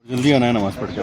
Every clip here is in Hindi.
जल्दी आना है नमाज पढ़ के।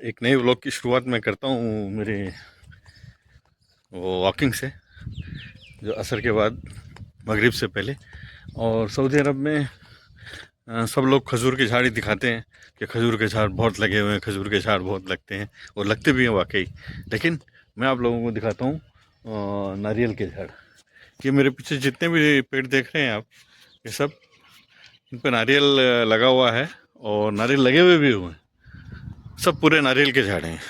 एक नए व्लॉग की शुरुआत मैं करता हूँ मेरे वॉकिंग से, जो असर के बाद मगरिब से पहले। और सऊदी अरब में सब लोग खजूर के झाड़ ही दिखाते हैं कि खजूर के झाड़ बहुत लगे हुए हैं, खजूर के झाड़ बहुत लगते हैं, और लगते भी हैं वाकई। लेकिन मैं आप लोगों को दिखाता हूँ नारियल के झाड़। ये मेरे पीछे जितने भी पेड़ देख रहे हैं आप, ये सब इन पर नारियल लगा हुआ है, और नारियल लगे हुए भी हुए हैं। सब पूरे नारियल के झाड़ हैं,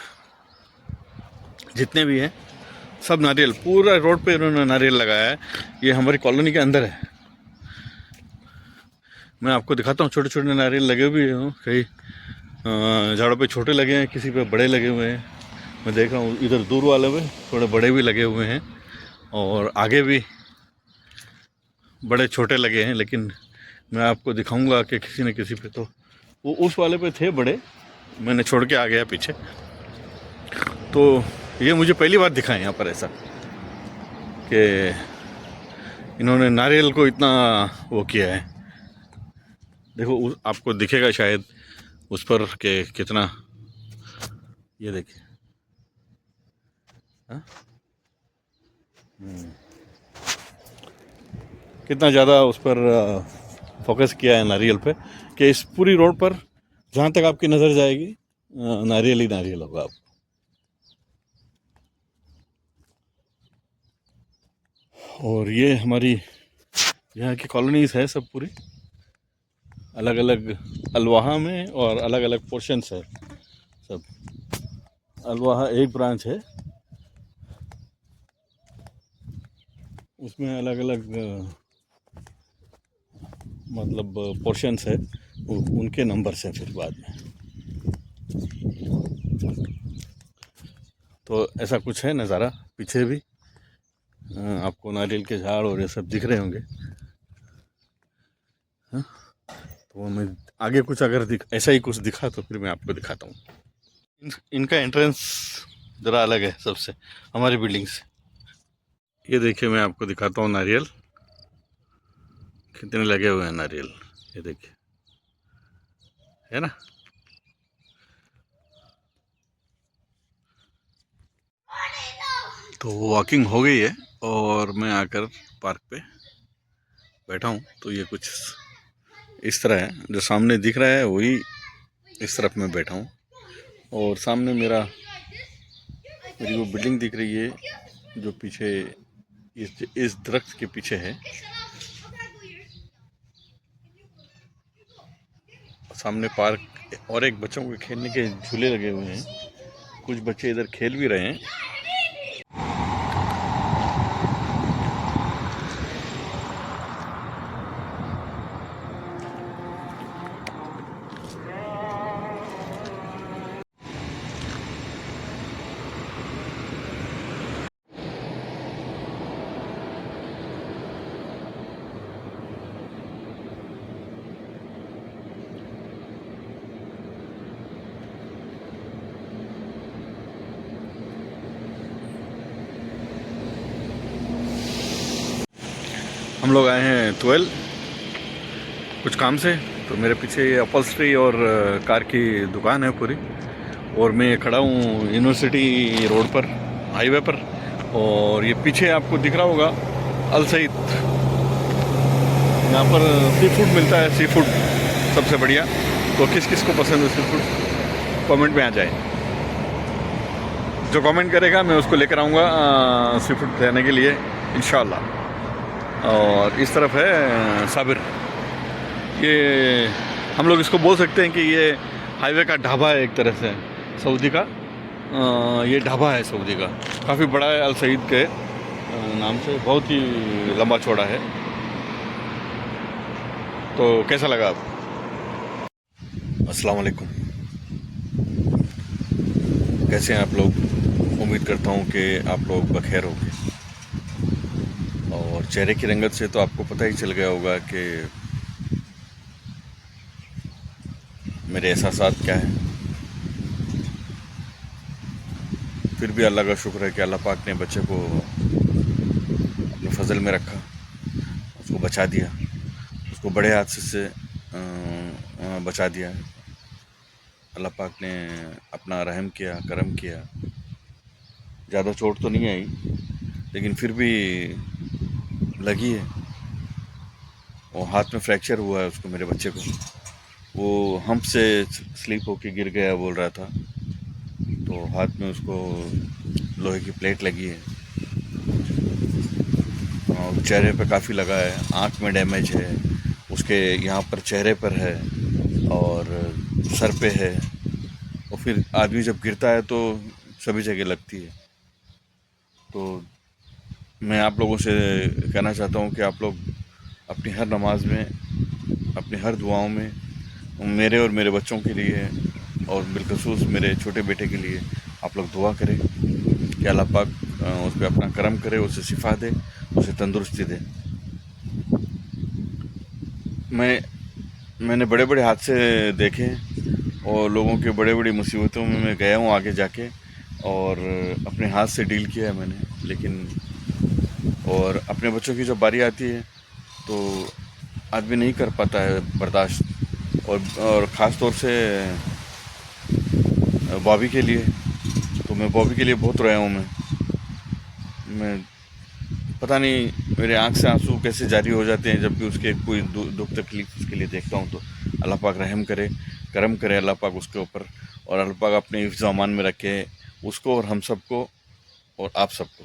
जितने भी हैं सब नारियल। पूरा रोड पे इन्होंने नारियल लगाया है। ये हमारी कॉलोनी के अंदर है। मैं आपको दिखाता हूँ, छोटे छोटे नारियल लगे हुए हैं। कई झाड़ों पे छोटे लगे हैं, किसी पे बड़े लगे हुए हैं। मैं देख रहा हूँ इधर दूर वाले में थोड़े बड़े भी लगे हुए हैं, और आगे भी बड़े छोटे लगे हैं। लेकिन मैं आपको दिखाऊंगा कि किसी न किसी पे तो वो उस वाले पे थे बड़े, मैंने छोड़ के आ गया पीछे। तो ये मुझे पहली बार दिखा है यहाँ पर ऐसा कि इन्होंने नारियल को इतना वो किया है। देखो आपको दिखेगा शायद उस पर के कितना, ये देखिए। हाँ? कितना ज़्यादा उस पर फोकस किया है नारियल पे, कि इस पूरी रोड पर जहाँ तक आपकी नज़र जाएगी नारियल ही नारियल होगा आप। और ये हमारी यहाँ की कॉलोनीज है सब पूरी, अलग अलग अलवाहा में, और अलग अलग पोर्शंस है सब। अलवाहा एक ब्रांच है, उसमें अलग अलग मतलब पोर्शंस है, उनके नंबर्स हैं फिर बाद में। तो ऐसा कुछ है नज़ारा। पीछे भी आपको नारियल के झाड़ और ये सब दिख रहे होंगे। हाँ? तो मैं आगे कुछ अगर ऐसा ही कुछ दिखा तो फिर मैं आपको दिखाता हूँ। इनका एंट्रेंस ज़रा अलग है सबसे, हमारी बिल्डिंग से। ये देखिए, मैं आपको दिखाता हूँ नारियल कितने लगे हुए हैं नारियल। ये देखिए, है ना। तो वॉकिंग हो गई है, और मैं आकर पार्क पे बैठा हूँ। तो ये कुछ इस तरह है, जो सामने दिख रहा है वही इस तरफ मैं बैठा हूँ। और सामने मेरी वो बिल्डिंग दिख रही है, जो पीछे इस दरख्त के पीछे है। सामने पार्क और एक बच्चों के खेलने के झूले लगे हुए हैं। कुछ बच्चे इधर खेल भी रहे हैं। हम लोग आए हैं 12 कुछ काम से। तो मेरे पीछे ये अपॉल्स्ट्री और कार की दुकान है पूरी, और मैं खड़ा हूँ यूनिवर्सिटी रोड पर, हाईवे पर। और ये पीछे आपको दिख रहा होगा अल सईद, यहाँ पर सी फूड मिलता है, सी फूड सबसे बढ़िया। तो किस किस को पसंद है सी फूड, कमेंट में आ जाए। जो कमेंट करेगा मैं उसको लेकर आऊँगा सी फूड देने के लिए इंशाल्लाह। और इस तरफ है साबिर। ये हम लोग इसको बोल सकते हैं कि ये हाईवे का ढाबा है एक तरह से सऊदी का। ये ढाबा है सऊदी का, काफ़ी बड़ा है अल सईद के नाम से, बहुत ही लंबा चौड़ा है। तो कैसा लगा आप? अस्सलाम वालेकुम, कैसे हैं आप लोग? उम्मीद करता हूँ कि आप लोग बखैर होंगे। और चेहरे की रंगत से तो आपको पता ही चल गया होगा कि मेरे एहसासात क्या है। फिर भी अल्लाह का शुक्र है कि अल्लाह पाक ने बच्चे को अपने फजल में रखा, उसको बचा दिया, उसको बड़े हादसे से बचा दिया। अल्लाह पाक ने अपना रहम किया, करम किया। ज़्यादा चोट तो नहीं आई, लेकिन फिर भी लगी है। और हाथ में फ्रैक्चर हुआ है उसको, मेरे बच्चे को। वो हम्प से स्लिप होके गिर गया बोल रहा था, तो हाथ में उसको लोहे की प्लेट लगी है और चेहरे पे काफ़ी लगा है। आँख में डैमेज है उसके, यहाँ पर चेहरे पर है और सर पे है। और फिर आदमी जब गिरता है तो सभी जगह लगती है। तो मैं आप लोगों से कहना चाहता हूँ कि आप लोग अपनी हर नमाज में, अपनी हर दुआओं में मेरे और मेरे बच्चों के लिए और बिलखसूस मेरे छोटे बेटे के लिए आप लोग दुआ करें कि अल्लाह पाक उस पर अपना करम करे, उसे शिफा दे, उसे तंदुरुस्ती दे। मैंने बड़े बड़े हादसे देखे और लोगों के बड़े बड़ी मुसीबतों में मैं गया हूँ आगे जाके, और अपने हाथ से डील किया है मैंने। लेकिन और अपने बच्चों की जब बारी आती है तो आदमी नहीं कर पाता है बर्दाश्त। और ख़ास तौर से बॉबी के लिए, तो मैं बॉबी के लिए बहुत रोया हूँ। मैं पता नहीं मेरे आंख से आंसू कैसे जारी हो जाते हैं जब भी उसके कोई दुख तकलीफ उसके लिए देखता हूँ। तो अल्लाह पाक रहम करे, करम करे अल्लाह पाक उसके ऊपर, और अल्लाह पाक अपने हिफ्ज़ अमान में रखे उसको और हम सबको और आप सबको।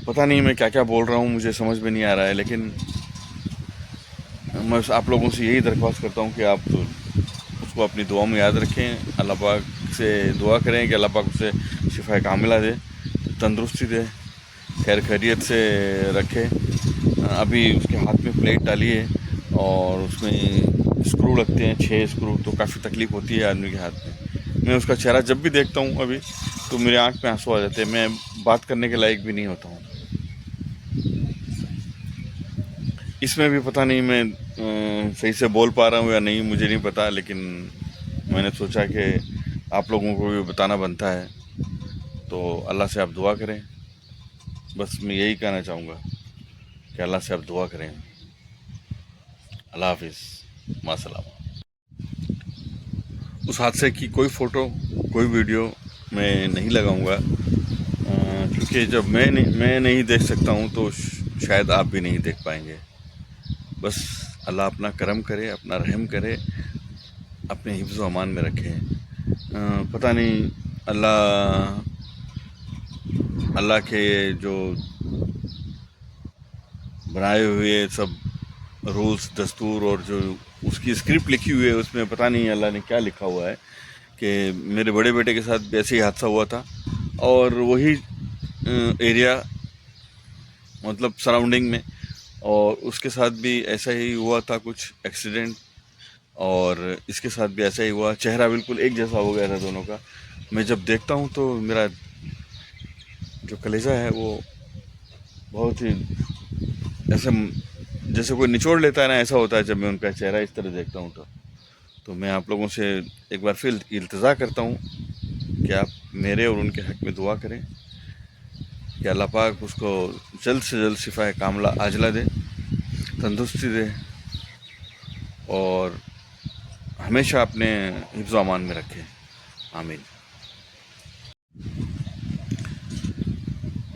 पता नहीं मैं क्या क्या बोल रहा हूँ, मुझे समझ में नहीं आ रहा है, लेकिन मैं आप लोगों से यही दरख्वास्त करता हूँ कि आप तो उसको अपनी दुआओं में याद रखें। अल्लाह पाक से दुआ करें कि अल्लाह पाक उसे शिफा कामिला दे, तंदुरुस्ती दे, खैर खैरियत से रखे। अभी उसके हाथ में प्लेट डाली है और उसमें स्क्रू लगते हैं, 6 स्क्रू, तो काफ़ी तकलीफ़ होती है आदमी के हाथ में। मैं उसका चेहरा जब भी देखता हूँ अभी, तो मेरे आँख में आंसू आ जाते हैं। मैं बात करने के लायक भी नहीं होता हूँ। इसमें भी पता नहीं मैं सही से बोल पा रहा हूँ या नहीं, मुझे नहीं पता, लेकिन मैंने सोचा कि आप लोगों को भी बताना बनता है। तो अल्लाह से आप दुआ करें, बस मैं यही कहना चाहूँगा कि अल्लाह से आप दुआ करें। अल्लाह हाफिज़, मासलाम। उस हादसे की कोई फ़ोटो, कोई वीडियो मैं नहीं लगाऊंगा, क्योंकि जब मैं नहीं देख सकता हूँ तो शायद आप भी नहीं देख पाएंगे। बस अल्लाह अपना करम करे, अपना रहम करे, अपने हिफ्ज़ अमान में रखे। पता नहीं अल्लाह के जो बनाए हुए सब रूल्स दस्तूर और जो उसकी स्क्रिप्ट लिखी हुई है, उसमें पता नहीं अल्लाह ने क्या लिखा हुआ है कि मेरे बड़े बेटे के साथ भी ऐसे ही हादसा हुआ था और वही एरिया, मतलब सराउंडिंग में, और उसके साथ भी ऐसा ही हुआ था कुछ एक्सीडेंट, और इसके साथ भी ऐसा ही हुआ। चेहरा बिल्कुल एक जैसा हो गया था दोनों का। मैं जब देखता हूँ तो मेरा जो कलेजा है वो बहुत ही ऐसे जैसे कोई निचोड़ लेता है ना, ऐसा होता है जब मैं उनका चेहरा इस तरह देखता हूँ। तो मैं आप लोगों से एक बार फिर इल्तिजा करता हूँ कि आप मेरे और उनके हक़ में दुआ करें कि अल्लाह पाक उसको जल्द से जल्द शिफा कामिला आजला दे, तंदुरुस्ती दे, और हमेशा अपने हिफ्ज़ अमान में रखे। आमीन।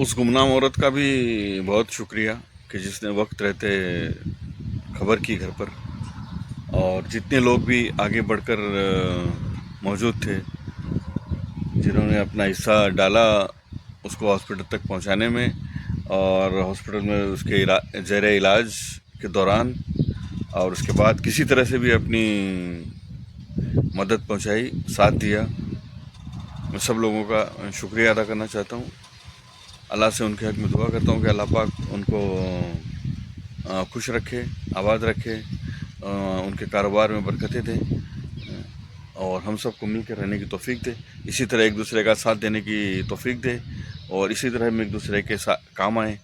उस गुमनाम औरत का भी बहुत शुक्रिया कि जिसने वक्त रहते खबर की घर पर, और जितने लोग भी आगे बढ़कर मौजूद थे, जिन्होंने अपना हिस्सा डाला उसको हॉस्पिटल तक पहुंचाने में, और हॉस्पिटल में उसके ज़ेर इलाज के दौरान और उसके बाद किसी तरह से भी अपनी मदद पहुंचाई, साथ दिया। मैं सब लोगों का शुक्रिया अदा करना चाहता हूं। अल्लाह से उनके हक़ में दुआ करता हूँ कि अल्लाह पाक उनको खुश रखे, आबाद रखे, उनके कारोबार में बरकतें दे और हम सबको मिलकर रहने की तौफीक दे। इसी तरह एक दूसरे का साथ देने की तौफीक दे और इसी तरह हम एक दूसरे के काम आएँ।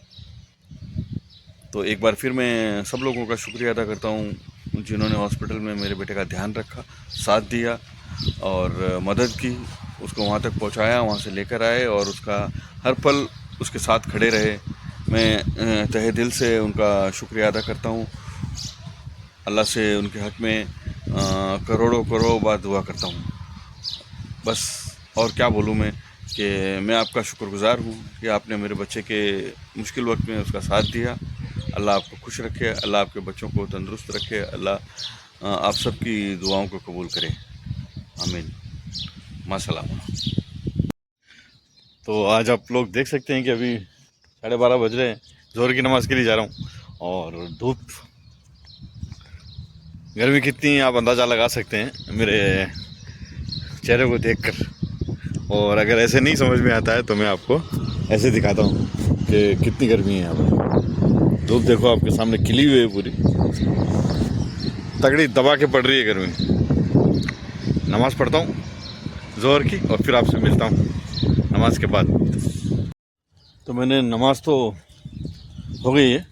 तो एक बार फिर मैं सब लोगों का शुक्रिया अदा करता हूँ जिन्होंने हॉस्पिटल में मेरे बेटे का ध्यान रखा, साथ दिया और मदद की, उसको वहाँ तक पहुँचाया, वहाँ से लेकर आए और उसका हर पल उसके साथ खड़े रहे। मैं तहे दिल से उनका शुक्रिया अदा करता हूँ। अल्लाह से उनके हक़ में करोड़ों करोड़ों बार दुआ करता हूँ। बस और क्या बोलूँ मैं कि मैं आपका शुक्रगुज़ार हूँ कि आपने मेरे बच्चे के मुश्किल वक्त में उसका साथ दिया। अल्लाह आपको खुश रखे, अल्लाह आपके बच्चों को तंदुरुस्त रखे, अल्लाह आप सबकी दुआओं को कबूल करे। आमीन। मासलाम। तो आज आप लोग देख सकते हैं कि अभी 12:30 बज रहे हैं, ज़ोहर की नमाज़ के लिए जा रहा हूँ और धूप, गर्मी कितनी है आप अंदाज़ा लगा सकते हैं मेरे चेहरे को देखकर। और अगर ऐसे नहीं समझ में आता है तो मैं आपको ऐसे दिखाता हूँ कि कितनी गर्मी है यहाँ पर। धूप देखो आपके सामने खिली हुई है, पूरी तगड़ी दबा के पड़ रही है गर्मी। नमाज़ पढ़ता हूँ ज़ोहर की और फिर आपसे मिलता हूँ नमाज के बाद। तो मैंने नमाज तो हो गई है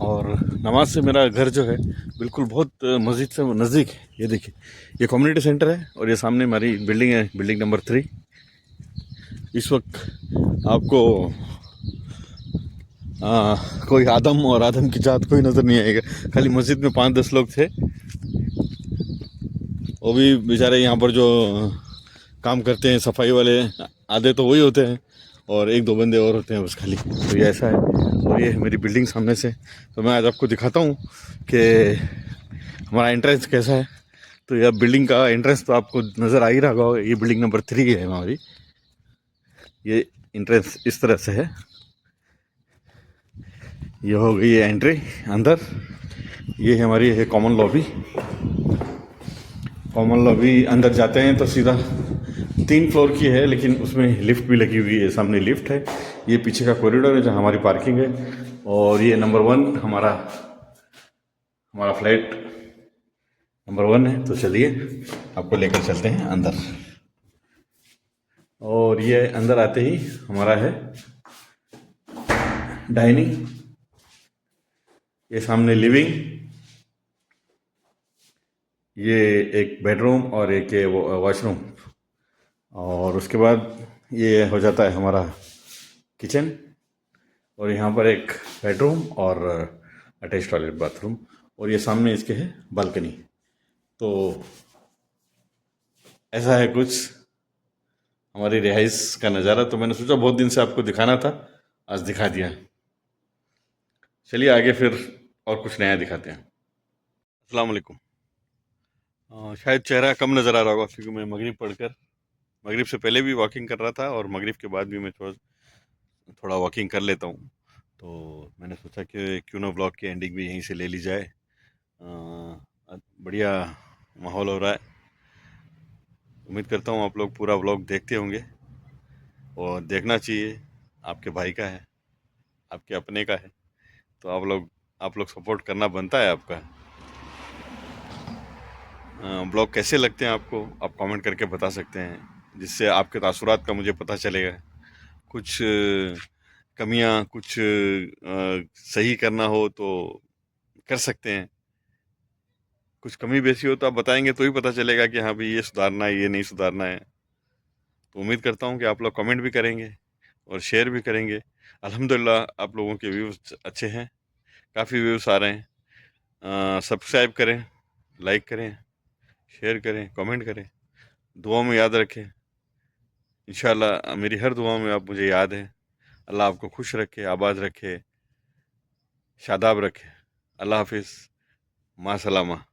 और नमाज से मेरा घर जो है बिल्कुल बहुत मस्जिद से नज़दीक है। ये देखिए, ये कम्युनिटी सेंटर है और ये सामने हमारी बिल्डिंग है, बिल्डिंग नंबर 3। इस वक्त आपको कोई आदम और आदम की जात कोई नज़र नहीं आएगा, खाली मस्जिद में 5-10 लोग थे, वो भी बेचारे यहाँ पर जो काम करते हैं सफाई वाले, आधे तो वही होते हैं और 1-2 बंदे और होते हैं बस खाली। तो ये ऐसा है और ये मेरी बिल्डिंग सामने से। तो मैं आज आपको दिखाता हूँ कि हमारा एंट्रेंस कैसा है। तो यह बिल्डिंग का एंट्रेंस तो आपको नज़र आ ही रहा होगा, ये बिल्डिंग नंबर 3 है हमारी। ये एंट्रेंस इस तरह से है, ये हो गई है एंट्री अंदर। ये हमारी है कॉमन लॉबी। कॉमन लॉबी अंदर जाते हैं तो सीधा 3 फ्लोर की है, लेकिन उसमें लिफ्ट भी लगी हुई है, सामने लिफ्ट है। ये पीछे का कॉरिडोर है जहाँ हमारी पार्किंग है और ये नंबर 1 हमारा फ्लैट नंबर 1 है। तो चलिए आपको लेकर चलते हैं अंदर। और ये अंदर आते ही हमारा है डाइनिंग, ये सामने लिविंग, ये एक बेडरूम और एक ये वॉशरूम, और उसके बाद ये हो जाता है हमारा किचन और यहाँ पर एक बेडरूम और अटैच टॉयलेट बाथरूम, और ये सामने इसके है बालकनी। तो ऐसा है कुछ हमारी रिहाइश का नज़ारा। तो मैंने सोचा बहुत दिन से आपको दिखाना था, आज दिखा दिया। चलिए आगे फिर और कुछ नया दिखाते हैं। अस्सलाम वालेकुम। शायद चेहरा कम नज़र आ रहा होगा क्योंकि मैं मगरिब से पहले भी वॉकिंग कर रहा था और मगरिब के बाद भी मैं थोड़ा वॉकिंग कर लेता हूँ। तो मैंने सोचा कि क्यों ना ब्लॉग की एंडिंग भी यहीं से ले ली जाए। बढ़िया माहौल हो रहा है। उम्मीद करता हूँ आप लोग पूरा ब्लॉग देखते होंगे और देखना चाहिए, आपके भाई का है, आपके अपने का है, तो आप लोग सपोर्ट करना बनता है आपका। ब्लॉग कैसे लगते हैं आपको, आप कमेंट करके बता सकते हैं, जिससे आपके तासुरात का मुझे पता चलेगा। कुछ कमियां, कुछ सही करना हो तो कर सकते हैं, कुछ कमी बेसी हो तो आप बताएंगे तो ही पता चलेगा कि हाँ भाई ये सुधारना है, ये नहीं सुधारना है। तो उम्मीद करता हूँ कि आप लोग कमेंट भी करेंगे और शेयर भी करेंगे। अल्हम्दुलिल्लाह आप लोगों के व्यूज़ अच्छे हैं, काफ़ी व्यूज़ आ रहे हैं। सब्सक्राइब करें, लाइक करें, शेयर करें, कमेंट करें, दुआओं में याद रखें। इंशाअल्लाह मेरी हर दुआ में आप मुझे याद है। अल्लाह आपको खुश रखे, आबाद रखे, शादाब रखे। अल्लाह हाफिज़, मासलामा।